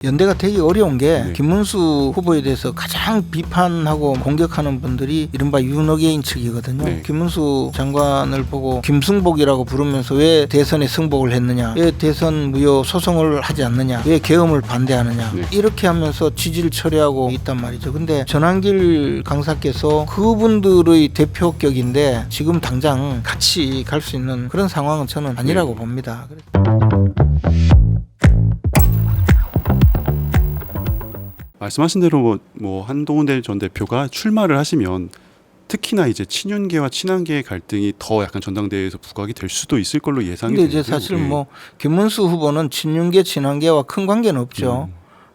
연대가 되게 어려운 게 네. 김문수 후보에 대해서 가장 비판하고 공격하는 분들이 이른바 윤호개인 측이거든요. 네. 김문수 장관을 보고 김승복이라고 부르면서 왜 대선에 승복을 했느냐, 왜 대선 무효 소송을 하지 않느냐, 왜 계엄을 반대하느냐, 네. 이렇게 하면서 지지를 처리하고 있단 말이죠. 근데 전한길 강사께서 그분들의 대표격인데 지금 당장 같이 갈 수 있는 그런 상황은 저는 아니라고 봅니다. 말씀하신 대로 뭐 한동훈 전 대표가 출마를 하시면 특히나 이제 친윤계와 친한계의 갈등이 더 약간 전당대회에서 부각이 될 수도 있을 걸로 예상이 근데 되는데요. 이제 사실 뭐 김문수 후보는 친윤계 친한계와 큰 관계는 없죠.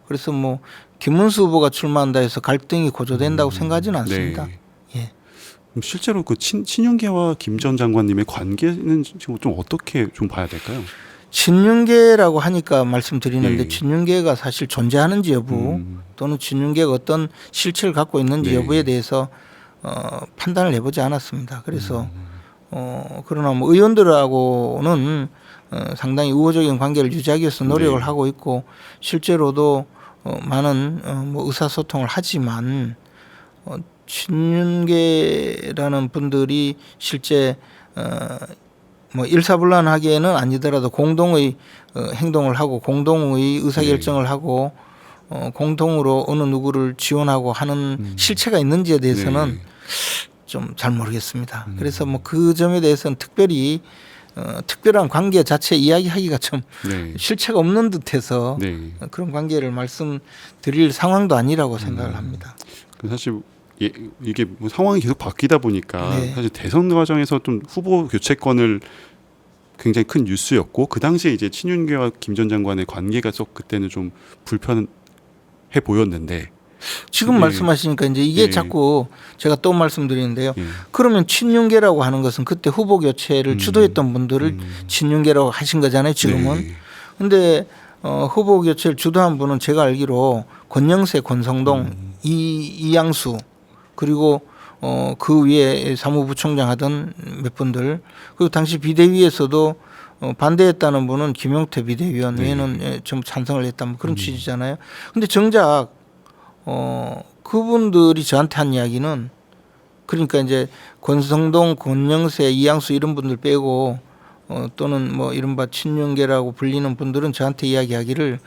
그래서 뭐 김문수 후보가 출마한다 해서 갈등이 고조된다고 생각하지는 않습니다. 네. 예. 그럼 실제로 그 친윤계와 김 전 장관님의 관계는 지금 좀 어떻게 좀 봐야 될까요? 친윤계라고 하니까 말씀드리는데 예. 친윤계가 사실 존재하는지 여부 또는 친윤계가 어떤 실체를 갖고 있는지 네. 여부에 대해서 판단을 해보지 않았습니다. 그래서 그러나 뭐 의원들하고는 상당히 우호적인 관계를 유지하기 위해서 노력을 네. 하고 있고 실제로도 많은 뭐 의사소통을 하지만 친윤계라는 분들이 실제 뭐 일사불란하기에는 아니더라도 공동의 행동을 하고 공동의 의사결정을 하고 공동으로 어느 누구를 지원하고 하는 실체가 있는지에 대해서는 좀 잘 모르겠습니다. 그래서 뭐 그 점에 대해서는 특별히 특별한 관계 자체 이야기하기가 좀 실체가 없는 듯해서 그런 관계를 말씀드릴 상황도 아니라고 생각을 합니다. 사실 이게 뭐 상황이 계속 바뀌다 보니까 사실 대선 과정에서 좀 후보 교체권을 굉장히 큰 뉴스였고 그 당시에 이제 친윤계와 김 전 장관의 관계가 썩 그때는 좀 불편해 보였는데 지금 말씀하시니까 이제 이게 자꾸 제가 또 말씀드리는데요. 그러면 친윤계라고 하는 것은 그때 후보 교체를 주도했던 분들을 친윤계라고 하신 거잖아요. 지금은. 근데 후보 교체를 주도한 분은 제가 알기로 권영세, 권성동, 이양수 그리고 그 위에 사무부총장 하던 몇 분들 그리고 당시 비대위에서도 반대했다는 분은 김용태 비대위원 외에는 좀 찬성을 했다는 그런 취지잖아요. 근데 정작 그분들이 저한테 한 이야기는 그러니까 이제 권성동, 권영세, 이양수 이런 분들 빼고 또는 뭐 이른바 친윤계라고 불리는 분들은 저한테 이야기하기를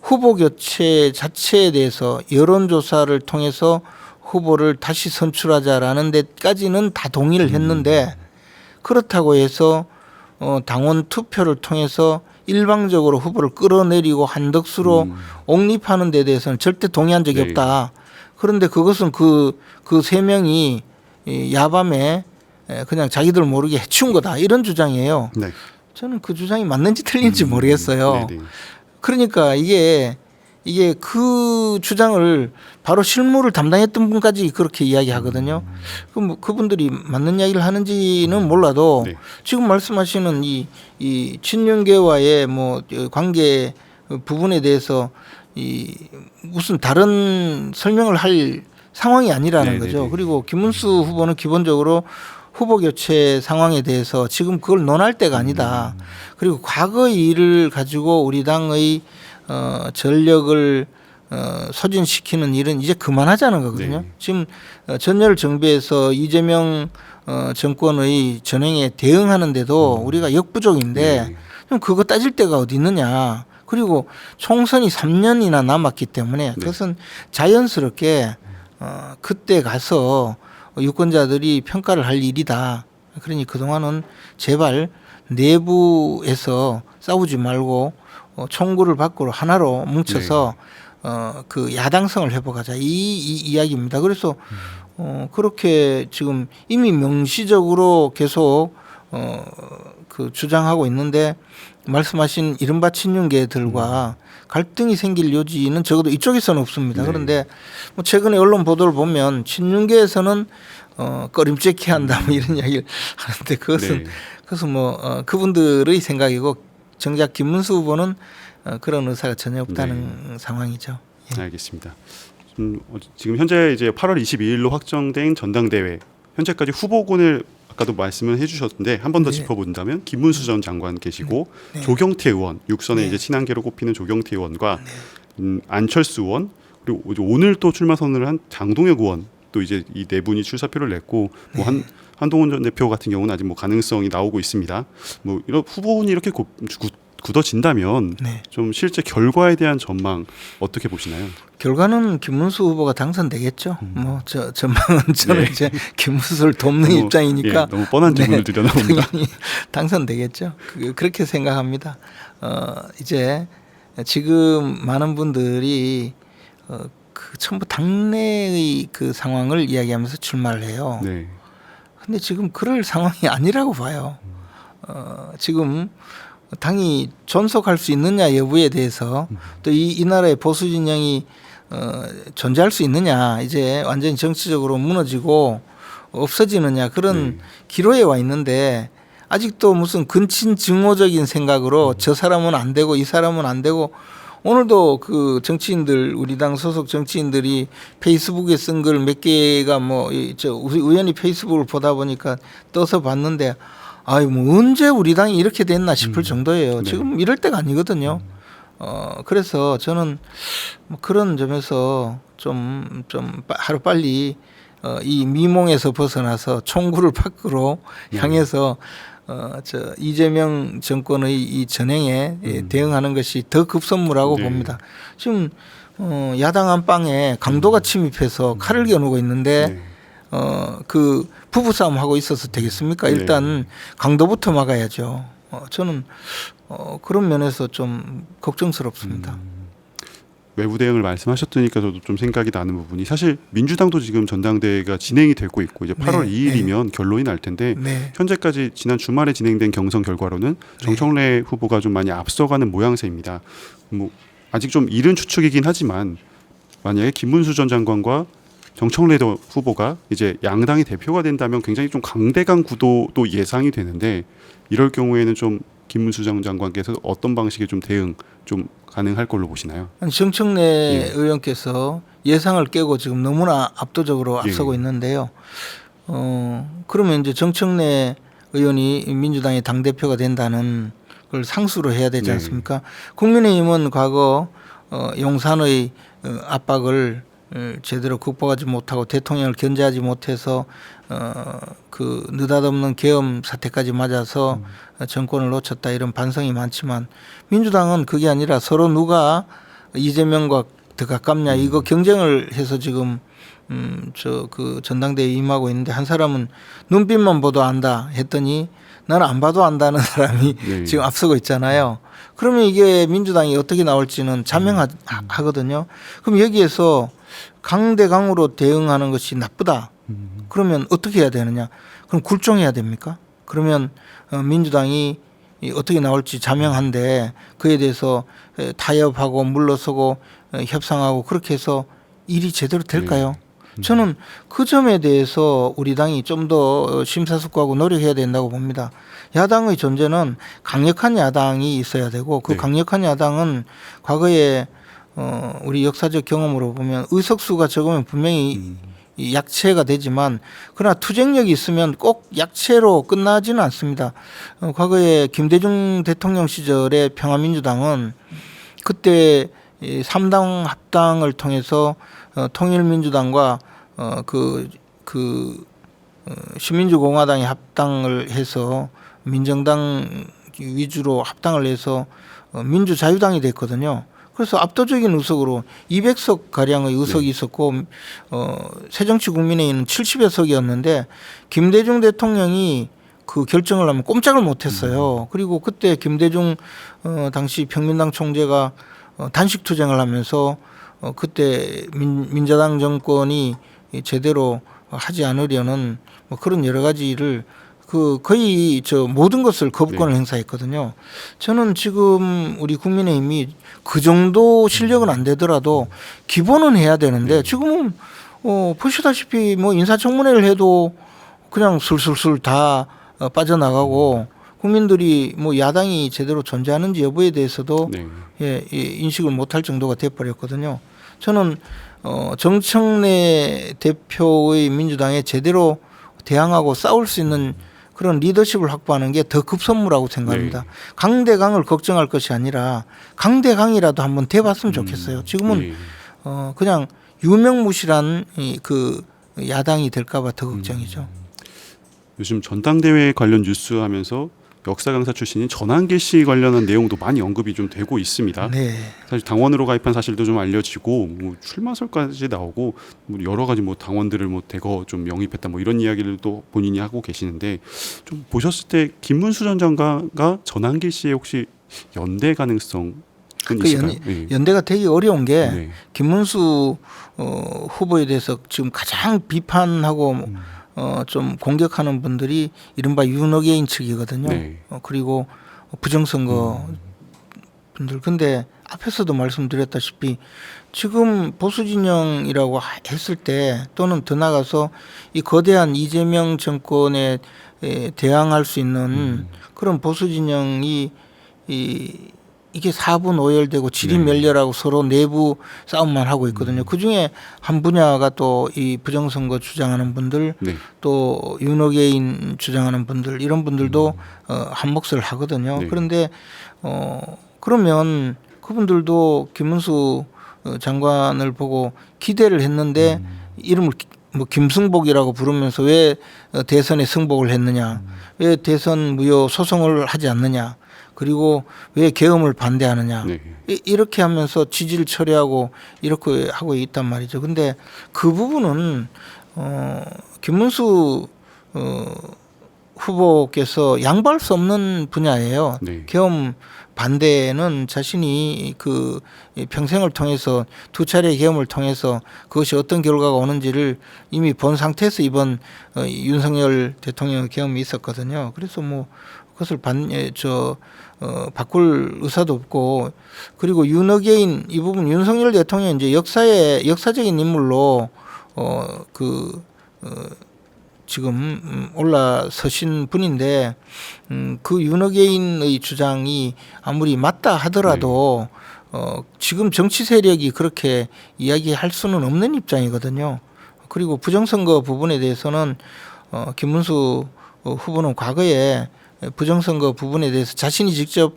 후보 교체 자체에 대해서 여론조사를 통해서 후보를 다시 선출하자라는 데까지는 다 동의를 했는데 그렇다고 해서 당원 투표를 통해서 일방적으로 후보를 끌어내리고 한덕수로 옹립하는 데 대해서는 절대 동의한 적이 없다. 그런데 그것은 그 세 명이 야밤에 그냥 자기들 모르게 해치운 거다. 이런 주장이에요. 저는 그 주장이 맞는지 틀린지 모르겠어요. 그러니까 이게 그 주장을 바로 실무를 담당했던 분까지 그렇게 이야기하거든요. 그럼 그분들이 맞는 이야기를 하는지는 몰라도 지금 말씀하시는 이 친윤계와의 뭐 관계 부분에 대해서 무슨 다른 설명을 할 상황이 아니라는 거죠. 그리고 김문수 후보는 기본적으로 후보 교체 상황에 대해서 지금 그걸 논할 때가 아니다. 그리고 과거의 일을 가지고 우리 당의 전력을 소진시키는 일은 이제 그만하자는 거거든요. 지금 전열 정비에서 이재명 정권의 전횡에 대응하는데도 우리가 역부족인데 그럼 그거 따질 데가 어디 있느냐. 그리고 총선이 3년이나 남았기 때문에 그것은 자연스럽게 그때 가서 유권자들이 평가를 할 일이다. 그러니 그동안은 제발 내부에서 싸우지 말고 총구를 밖으로 하나로 뭉쳐서 그 야당성을 회복하자 이 이야기입니다. 그래서 그렇게 지금 이미 명시적으로 계속 그 주장하고 있는데 말씀하신 이른바 친윤계들과 갈등이 생길 여지는 적어도 이쪽에서는 없습니다. 그런데 뭐 최근에 언론 보도를 보면 친윤계에서는 꺼림칙해 한다 뭐 이런 이야기를 하는데 그것은 뭐 그분들의 생각이고 정작 김문수 후보는 그런 의사가 전혀 없다는 상황이죠. 알겠습니다. 지금 현재 이제 8월 22일로 확정된 전당대회 현재까지 후보군을 아까도 말씀을 해주셨는데 한 번 더 네. 짚어본다면 김문수 전 장관 계시고 네. 조경태 의원 육선의 네. 이제 친한계로 꼽히는 조경태 의원과 안철수 의원 그리고 오늘 또 출마 선언을 한 장동혁 의원 또 이제 이 네 분이 출사표를 냈고 뭐 한동훈 전 대표 같은 경우는 아직 뭐 가능성이 나오고 있습니다. 뭐 이런 후보군이 이렇게 굳어진다면 네. 좀 실제 결과에 대한 전망 어떻게 보시나요? 결과는 김문수 후보가 당선되겠죠. 뭐 저 전망은 저는 네. 이제 김문수를 돕는 너무, 입장이니까 너무 뻔한 질문을 네, 드려나옵니다. 당연히 당선되겠죠. 그렇게 생각합니다. 이제 지금 많은 분들이 그 전부 당내의 그 상황을 이야기하면서 출마를 해요. 네. 근데 지금 그럴 상황이 아니라고 봐요. 지금 당이 존속할 수 있느냐 여부에 대해서 또 이 나라의 보수 진영이 존재할 수 있느냐 이제 완전히 정치적으로 무너지고 없어지느냐 그런 기로에 와 있는데 아직도 무슨 근친 증오적인 생각으로 저 사람은 안 되고 이 사람은 안 되고 오늘도 그 정치인들 우리 당 소속 정치인들이 페이스북에 쓴 글 몇 개가 뭐 저 우연히 페이스북을 보다 보니까 떠서 봤는데 아유 뭐 언제 우리 당이 이렇게 됐나 싶을 정도예요. 네. 지금 이럴 때가 아니거든요. 그래서 저는 뭐 그런 점에서 좀 하루 빨리 이 미몽에서 벗어나서 총구를 밖으로 향해서 저 이재명 정권의 이 전행에 대응하는 것이 더 급선무라고 네. 봅니다. 지금 야당 안방에 강도가 침입해서 칼을 겨누고 있는데 네. 그 부부싸움 하고 있어서 되겠습니까? 네. 일단 강도부터 막아야죠. 저는 그런 면에서 좀 걱정스럽습니다. 외부 대응을 말씀하셨으니까 저도 좀 생각이 나는 부분이 사실 민주당도 지금 전당대회가 진행이 되고 있고 이제 8월 네, 2일이면 결론이 날 텐데 네. 현재까지 지난 주말에 진행된 경선 결과로는 정청래 후보가 좀 많이 앞서가는 모양새입니다. 뭐 아직 좀 이른 추측이긴 하지만 만약에 김문수 전 장관과 정청래 후보가 이제 양당의 대표가 된다면 굉장히 좀 강대강 구도도 예상이 되는데 이럴 경우에는 좀 김문수 전 장관께서 어떤 방식의 좀 대응 좀 가능할 걸로 보시나요? 정청래 예. 의원께서 예상을 깨고 지금 너무나 압도적으로 예. 앞서고 있는데요. 그러면 이제 정청래 의원이 민주당의 당 대표가 된다는 걸 상수로 해야 되지 네. 않습니까? 국민의힘은 과거 용산의 압박을 제대로 극복하지 못하고 대통령을 견제하지 못해서 그 느닷없는 계엄 사태까지 맞아서 정권을 놓쳤다 이런 반성이 많지만 민주당은 그게 아니라 서로 누가 이재명과 더 가깝냐 이거 경쟁을 해서 지금 저 그 전당대회에 임하고 있는데 한 사람은 눈빛만 봐도 안다 했더니 나는 안 봐도 안다는 사람이 네. 지금 앞서고 있잖아요. 그러면 이게 민주당이 어떻게 나올지는 자명하거든요. 그럼 여기에서 강대강으로 대응하는 것이 나쁘다. 그러면 어떻게 해야 되느냐? 그럼 굴종해야 됩니까? 그러면 민주당이 어떻게 나올지 자명한데 그에 대해서 타협하고 물러서고 협상하고 그렇게 해서 일이 제대로 될까요? 저는 그 점에 대해서 우리 당이 좀 더 심사숙고하고 노력해야 된다고 봅니다. 야당의 존재는 강력한 야당이 있어야 되고 그 네. 강력한 야당은 과거에 우리 역사적 경험으로 보면 의석수가 적으면 분명히 이 약체가 되지만 그러나 투쟁력이 있으면 꼭 약체로 끝나지는 않습니다. 과거에 김대중 대통령 시절의 평화민주당은 그때 이 3당 합당을 통해서 통일민주당과 시민주공화당이 합당을 해서 민정당 위주로 합당을 해서 민주자유당이 됐거든요. 그래서 압도적인 의석으로 200석 가량의 의석이 있었고 새정치국민회의는 70여 석이었는데 김대중 대통령이 그 결정을 하면 꼼짝을 못했어요. 그리고 그때 김대중 당시 평민당 총재가 단식 투쟁을 하면서 그때 민자당 정권이 제대로 하지 않으려는 뭐 그런 여러 가지를 거의 모든 것을 거부권을 행사했거든요. 저는 지금 우리 국민의힘이 그 정도 실력은 안 되더라도 기본은 해야 되는데 지금은 보시다시피 뭐 인사청문회를 해도 그냥 술술술 다 빠져나가고 국민들이 뭐 야당이 제대로 존재하는지 여부에 대해서도 인식을 못할 정도가 돼버렸거든요. 저는 정청래 대표의 민주당에 제대로 대항하고 싸울 수 있는 그런 리더십을 확보하는 게 더 급선무라고 생각합니다. 네. 강대강을 걱정할 것이 아니라 강대강이라도 한번 돼봤으면 좋겠어요. 지금은 네. 그냥 유명무실한 그 야당이 될까봐 더 걱정이죠. 요즘 전당대회 관련 뉴스 하면서 역사 강사 출신인 전한길 씨 관련한 내용도 많이 언급이 좀 되고 있습니다. 네. 사실 당원으로 가입한 사실도 좀 알려지고 뭐 출마설까지 나오고 뭐 여러 가지 뭐 당원들을 뭐 대거 좀 영입했다 뭐 이런 이야기를 또 본인이 하고 계시는데 좀 보셨을 때 김문수 전 장관과 전한길 씨의 혹시 연대 가능성은 있을까요? 네. 연대가 되게 어려운 게 네. 김문수 후보에 대해서 지금 가장 비판하고 좀 공격하는 분들이 이른바 윤호개인 측이거든요. 네. 그리고 부정선거 분들. 근데 앞에서도 말씀드렸다시피 지금 보수 진영이라고 했을 때 또는 더 나가서 이 거대한 이재명 정권에 대항할 수 있는 그런 보수 진영이 이게 4분 오열되고 지리멸렬하고 서로 내부 싸움만 하고 있거든요. 그중에 한 분야가 또 이 부정선거 주장하는 분들 네. 또 윤호개인 주장하는 분들 이런 분들도 한 몫을 하거든요. 네. 그런데 그러면 그분들도 김문수 장관을 보고 기대를 했는데 이름을 뭐 김승복이라고 부르면서 왜 대선에 승복을 했느냐, 왜 대선 무효 소송을 하지 않느냐, 그리고 왜 계엄을 반대하느냐, 네. 이렇게 하면서 지지를 처리하고 이렇게 하고 있단 말이죠. 근데 그 부분은 김문수 후보께서 양보할 수 없는 분야예요. 네. 계엄 반대는 자신이 그 평생을 통해서 두 차례 계엄을 통해서 그것이 어떤 결과가 오는지를 이미 본 상태에서 이번 윤석열 대통령 계엄이 있었거든요. 그래서 뭐 그것을 바꿀 의사도 없고, 그리고 윤호개인 이 부분 윤석열 대통령 이제 역사적인 인물로 지금 올라서신 분인데 그 윤호개인의 주장이 아무리 맞다 하더라도 지금 정치 세력이 그렇게 이야기할 수는 없는 입장이거든요. 그리고 부정선거 부분에 대해서는 김문수 후보는 과거에 부정선거 부분에 대해서 자신이 직접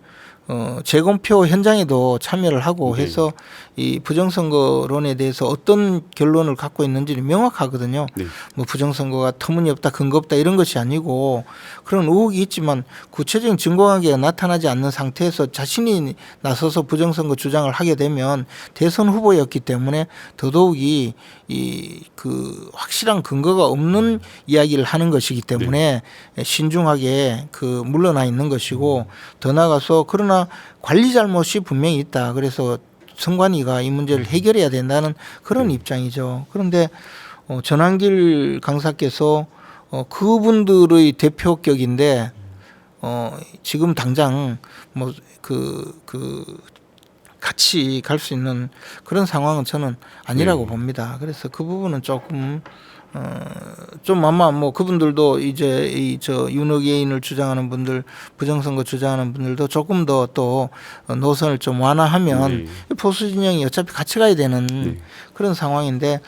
재검표 현장에도 참여를 하고 해서 이 부정선거론에 대해서 어떤 결론을 갖고 있는지는 명확하거든요. 네. 뭐 부정선거가 터무니없다, 근거 없다 이런 것이 아니고 그런 의혹이 있지만 구체적인 증거관계가 나타나지 않는 상태에서 자신이 나서서 부정선거 주장을 하게 되면 대선 후보였기 때문에 더더욱이 그 확실한 근거가 없는 이야기를 하는 것이기 때문에 신중하게 물러나 있는 것이고, 더 나아가서 그러나 관리 잘못이 분명히 있다. 그래서 선관위가 이 문제를 해결해야 된다는 그런 입장이죠. 그런데 전한길 강사께서 그분들의 대표격인데 지금 당장 뭐 같이 갈 수 있는 그런 상황은 저는 아니라고 봅니다. 그래서 그 부분은 조금 좀 아마 뭐 그분들도 이제 윤호개인을 주장하는 분들, 부정선거 주장하는 분들도 조금 더 또 노선을 좀 완화하면 보수 진영이 어차피 같이 가야 되는 그런 상황인데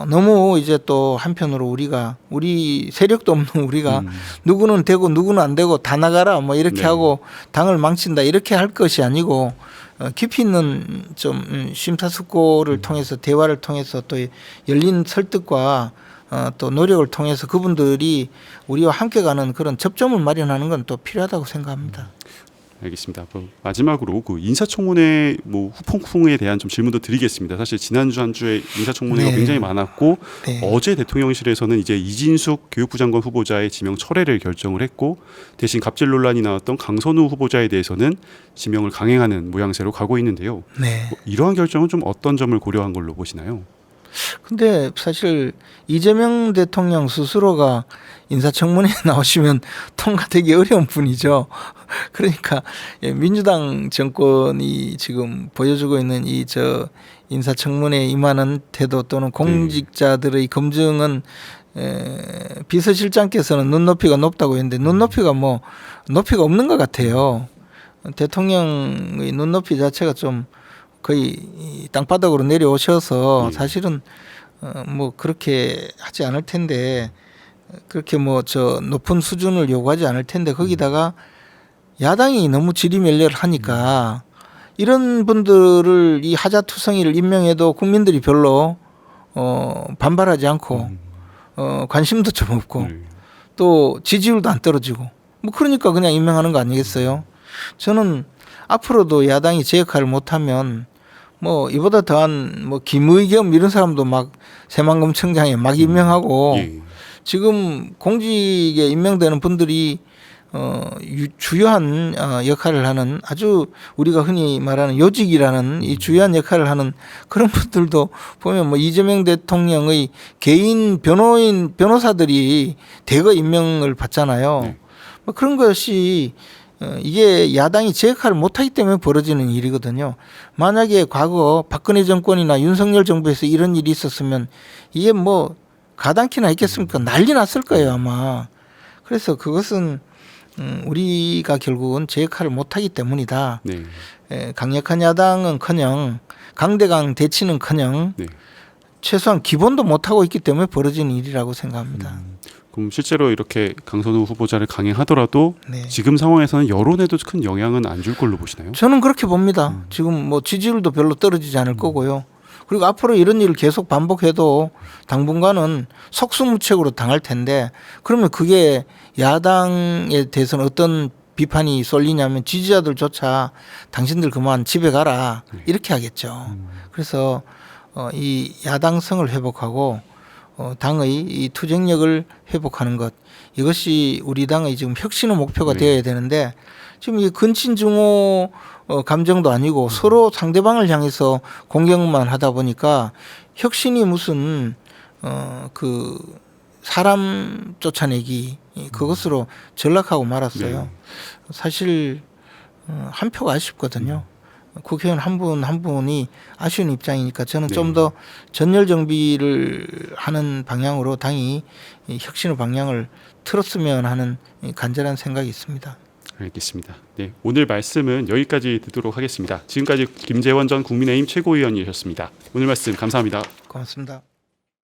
너무 이제 또 한편으로 우리 세력도 없는 우리가 누구는 되고 누구는 안 되고 다 나가라 뭐 이렇게 하고 당을 망친다 이렇게 할 것이 아니고 깊이 있는 좀 심사숙고를 통해서 대화를 통해서 또 열린 설득과 또 노력을 통해서 그분들이 우리와 함께 가는 그런 접점을 마련하는 건 또 필요하다고 생각합니다. 알겠습니다. 마지막으로 그 인사청문회 뭐 후폭풍에 대한 좀 질문도 드리겠습니다. 사실 지난주 한 주에 인사청문회가 굉장히 많았고 어제 대통령실에서는 이제 이진숙 교육부 장관 후보자의 지명 철회를 결정을 했고, 대신 갑질 논란이 나왔던 강선우 후보자에 대해서는 지명을 강행하는 모양새로 가고 있는데요. 이러한 결정은 좀 어떤 점을 고려한 걸로 보시나요? 근데 사실 이재명 대통령 스스로가 인사청문회에 나오시면 통과되기 어려운 분이죠. 그러니까 민주당 정권이 지금 보여주고 있는 인사청문회에 임하는 태도 또는 공직자들의 검증은 비서실장께서는 눈높이가 높다고 했는데 눈높이가 없는 것 같아요. 대통령의 눈높이 자체가 좀 거의 땅바닥으로 내려오셔서 사실은 뭐 그렇게 하지 않을 텐데 그렇게 뭐 저 높은 수준을 요구하지 않을 텐데 거기다가 야당이 너무 지리멸렬을 하니까 이런 분들을 이 하자투성이를 임명해도 국민들이 별로 반발하지 않고 관심도 좀 없고 또 지지율도 안 떨어지고 뭐 그러니까 그냥 임명하는 거 아니겠어요? 저는 앞으로도 야당이 제 역할을 못하면 뭐 이보다 더한 뭐 김의겸 이런 사람도 막 새만금청장에 막 임명하고 예. 지금 공직에 임명되는 분들이 주요한 역할을 하는 아주 우리가 흔히 말하는 요직이라는 이 주요한 역할을 하는 그런 분들도 보면 뭐 이재명 대통령의 개인 변호사들이 대거 임명을 받잖아요. 네. 뭐 그런 것이 이게 야당이 제 역할을 못하기 때문에 벌어지는 일이거든요. 만약에 과거 박근혜 정권이나 윤석열 정부에서 이런 일이 있었으면 이게 뭐 가당키나 있겠습니까? 난리 났을 거예요 아마. 그래서 그것은 우리가 결국은 제 역할을 못하기 때문이다. 네. 강력한 야당은커녕 강대강 대치는커녕 네. 최소한 기본도 못하고 있기 때문에 벌어지는 일이라고 생각합니다. 그럼 실제로 이렇게 강선우 후보자를 강행하더라도 네. 지금 상황에서는 여론에도 큰 영향은 안 줄 걸로 보시나요? 저는 그렇게 봅니다. 지금 뭐 지지율도 별로 떨어지지 않을 거고요. 그리고 앞으로 이런 일을 계속 반복해도 당분간은 속수무책으로 당할 텐데 그러면 그게 야당에 대해서는 어떤 비판이 쏠리냐면 지지자들조차 당신들 그만 집에 가라 이렇게 하겠죠. 그래서 이 야당성을 회복하고 당의 이 투쟁력을 회복하는 것 이것이 우리 당의 지금 혁신의 목표가 네. 되어야 되는데 지금 이 근친중오 감정도 아니고 서로 상대방을 향해서 공격만 하다 보니까 혁신이 무슨 그 사람 쫓아내기 그것으로 전락하고 말았어요. 네. 사실 한 표가 아쉽거든요. 국회의원 한 분 한 분이 아쉬운 입장이니까 저는 네. 좀 더 전열 정비를 하는 방향으로 당이 이 혁신의 방향을 틀었으면 하는 간절한 생각이 있습니다. 알겠습니다. 네, 오늘 말씀은 여기까지 듣도록 하겠습니다. 지금까지 김재원 전 국민의힘 최고위원이셨습니다. 오늘 말씀 감사합니다. 고맙습니다.